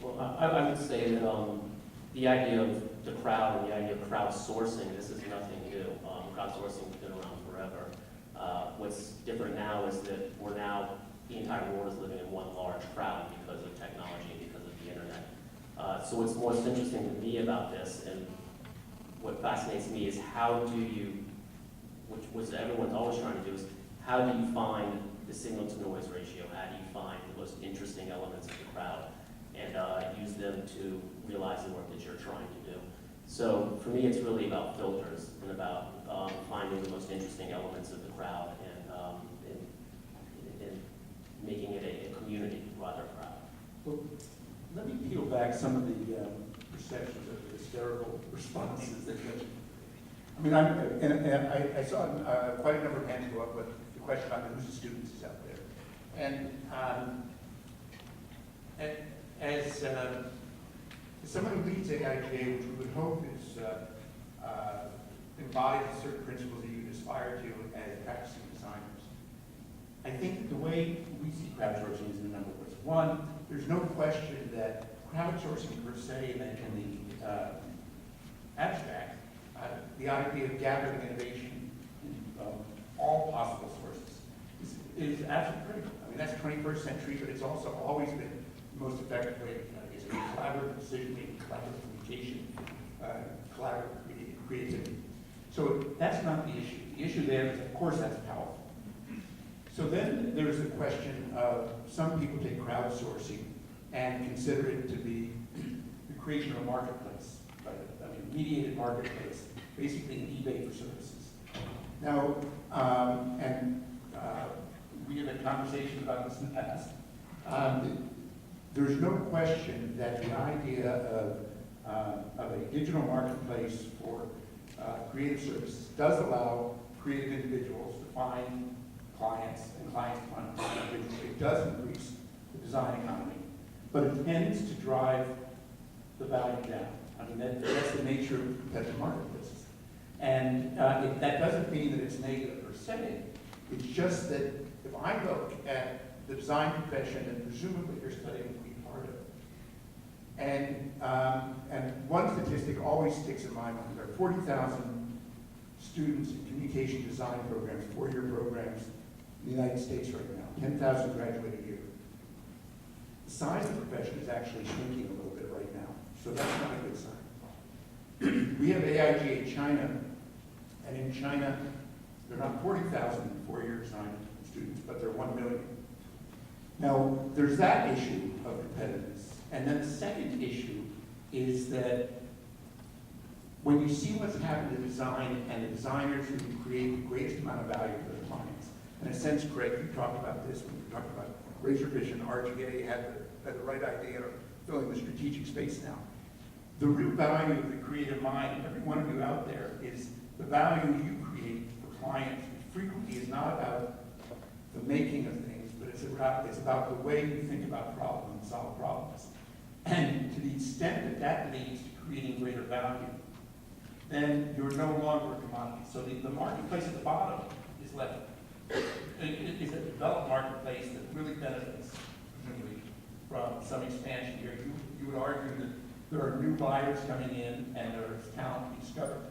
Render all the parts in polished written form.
Well, I would say that the idea of the crowd and the idea of crowdsourcing, this is nothing new. Crowdsourcing has been around forever. What's different now is that the entire world is living in one large crowd because of technology and because of the internet. So what's most interesting to me about this, and what fascinates me, is how do you, which everyone's always trying to do, is how do you find the signal to noise ratio? How do you find the most interesting elements of the crowd and use them to realize the work that you're trying to do? So for me, it's really about filters and about finding the most interesting elements of the crowd and making it a community rather crowd. Well, let me peel back some of the perceptions of the hysterical responses that you. I mean, I saw quite a number of hands go up with the question about who's the students is out there, and as someone who leads AIGA, which we would hope is embodies certain principles that you aspire to as practicing designers, I think that the way we see crowdsourcing is in a number of ways. One, there's no question that crowdsourcing per se, and in the abstract, the idea of gathering innovation in all possible sources is absolutely critical. I mean, that's 21st century, but it's also always been the most effective way is collaborative decision-making, collaborative communication, collaborative creativity. So that's not the issue. The issue there is, of course, that's powerful. So then there's the question of some people take crowdsourcing and consider it to be the creation of a marketplace, right? I mean, mediated marketplace, basically an eBay for services. Now, we have had conversations about this in the past. There's no question that the idea of a digital marketplace for creative services does allow creative individuals to find clients and clients to find individuals. It does increase the design economy, but it tends to drive the value down. I mean, that's the nature of competitive marketplaces. And that doesn't mean that it's negative per se. It's just that if I look at the design profession, and presumably you're studying to be part of it, and one statistic always sticks in my mind. There are 40,000 students in communication design programs, 4-year programs in the United States right now, 10,000 graduate a year. The size of the profession is actually shrinking a little bit right now, so that's not a good sign. We have AIGA China, and in China, there are not 40,000 4-year design students, but there are 1 million. Now, there's that issue of competitiveness. And then the second issue is that when you see what's happened to design and the designers who create the greatest amount of value for their clients, in a sense, Greg, you talked about this when you talked about Raise Your Vision, RGA had the right idea of filling the strategic space now. The real value of the creative mind, every one of you out there, is the value you create for clients, which frequently is not about the making of things, but it's about the way you think about problems and solve problems. And to the extent that that leads to creating greater value, then you're no longer a commodity. So the marketplace at the bottom is left. It is a developed marketplace that really benefits presumably from some expansion here. You would argue that there are new buyers coming in and there's talent to be discovered.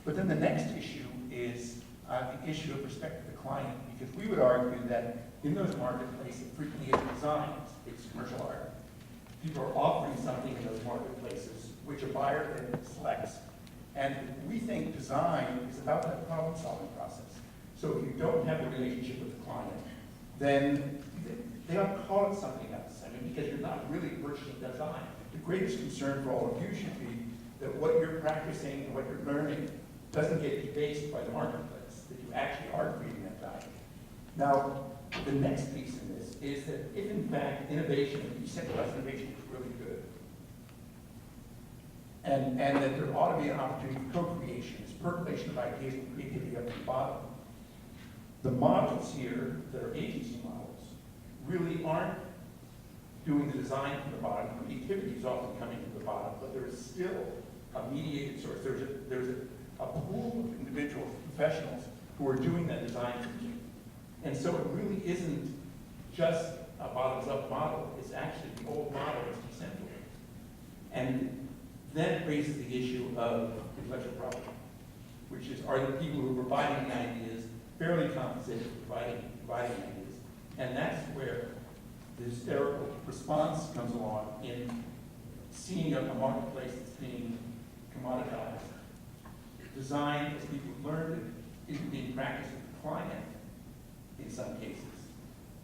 But then the next issue is the issue of respect to the client, because we would argue that in those marketplaces, frequently it's design, it's commercial art. People are offering something in those marketplaces, which a buyer then selects. And we think design is about that problem-solving process. So if you don't have the relationship with the client, then they don't call it something else. I mean, because you're not really purchasing design. The greatest concern for all of you should be that what you're practicing and what you're learning doesn't get debased by the marketplace, that you actually are creating that value. Now, the next piece in this is that if in fact innovation, decentralized innovation is really good, and that there ought to be an opportunity for co-creation, this percolation of ideas and creativity up to the bottom, the models here that are agency models really aren't doing the design from the bottom. Creativity is often coming from the bottom, but there is still a mediated source. There's a pool of individuals, professionals, who are doing that design thinking. And so it really isn't just a bottoms-up model. It's actually the old model is decentralized. And then it raises the issue of intellectual property, which is, are the people who are providing the ideas fairly compensated for providing ideas? And that's where the hysterical response comes along in seeing a marketplace that's being commoditized. Design, as people learned, isn't being practiced with the client in some cases.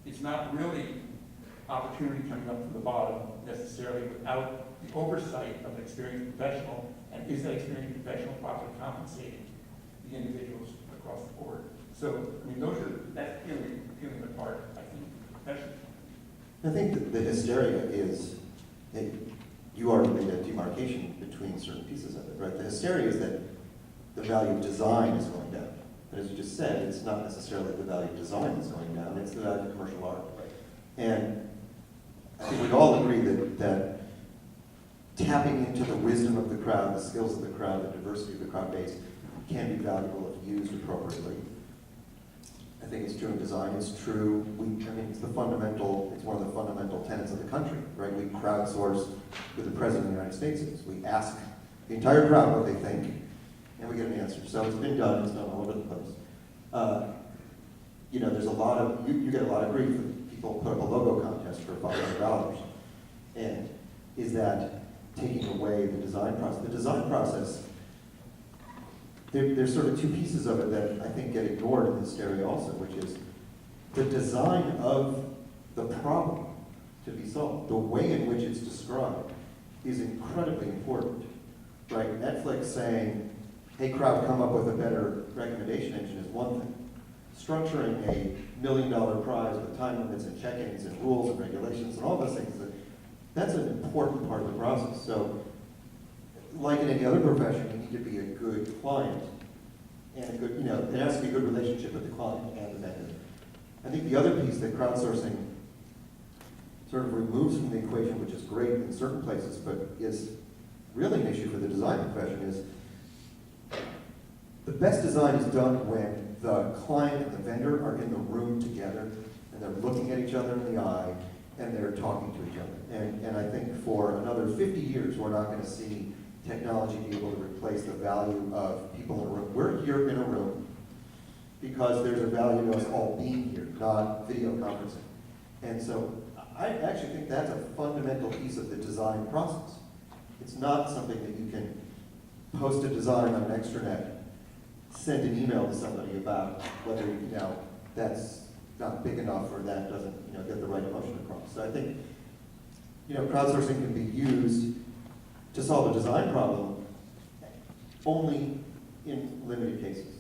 It's not really opportunity coming up from the bottom necessarily without the oversight of an experienced professional, and is that experienced professional properly compensating the individuals across the board? So, I mean, that's feeling apart, I think, professionally. I think that the hysteria is that you already made a demarcation between certain pieces of it, right? The hysteria is that the value of design is going down. But as you just said, it's not necessarily the value of design that's going down, it's the value of commercial art. And I think we'd all agree that tapping into the wisdom of the crowd, the skills of the crowd, the diversity of the crowd base can be valuable if used appropriately. I think it's true in design, it's true, it's one of the fundamental tenets of the country, right? We crowdsource with the President of the United States. We ask the entire crowd what they think, and we get an answer. So it's been done, it's done all over the place. There's a lot of, you get a lot of grief when people put up a logo contest for $500. And is that taking away the design process? The design process, there's sort of two pieces of it that I think get ignored in this area also, which is the design of the problem to be solved. The way in which it's described is incredibly important, right? Netflix saying, hey crowd, come up with a better recommendation engine is one thing. Structuring a $1 million prize with time limits and check-ins and rules and regulations and all those things, that's an important part of the process. So, like in any other profession, you need to be a good client and a good, there has to be a good relationship with the client and the vendor. I think the other piece that crowdsourcing sort of removes from the equation, which is great in certain places, but is really an issue for the design profession, is the best design is done when the client and the vendor are in the room together and they're looking at each other in the eye and they're talking to each other. And I think for another 50 years, we're not going to see technology be able to replace the value of people in a room. We're here in a room because there's a value to us all being here, not video conferencing. And so I actually think that's a fundamental piece of the design process. It's not something that you can post a design on an extranet, send an email to somebody about whether that's not big enough or that doesn't get the right emotion across. So I think crowdsourcing can be used to solve a design problem only in limited cases.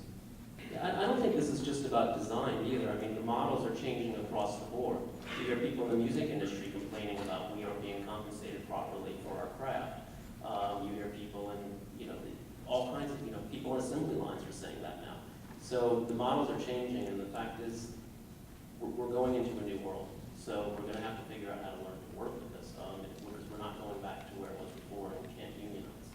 Yeah, I don't think this is just about design either. I mean, the models are changing across the board. You hear people in the music industry complaining about we aren't being compensated properly for our craft. You hear people in all kinds of people in assembly lines are saying that now. So the models are changing, and the fact is we're going into a new world. So we're going to have to figure out how to learn to work with this because we're not going back to where it was before, and we can't unionize.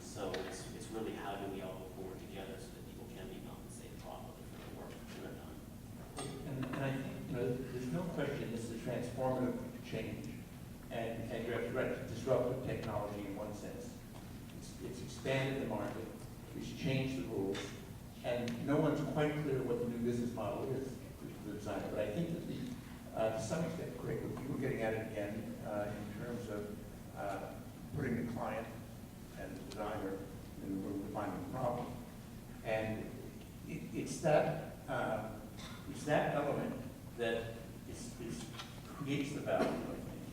So it's really how do we all go forward together so that people can be compensated properly for their work when they're done. And I think there's no question this is a transformative change, and you're right, disruptive technology in one sense. It's expanded the market, it's changed the rules, and no one's quite clear what the new business model is for the designer. But I think that to some extent, Craig, you were getting at it again in terms of putting the client and the designer in the room defining the problem. And it's that element that creates the value, I think.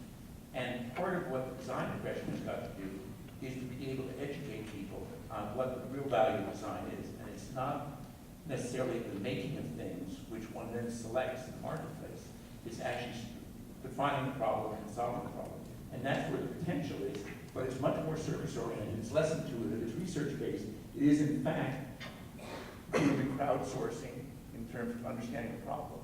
And part of what the design profession has got to do is to be able to educate people on what the real value of design is. And it's not necessarily the making of things, which one then selects in the marketplace. It's actually defining the problem and solving the problem. And that's where the potential is, but it's much more service-oriented. It's less intuitive, it's research-based. It is, in fact, doing the crowdsourcing in terms of understanding the problem.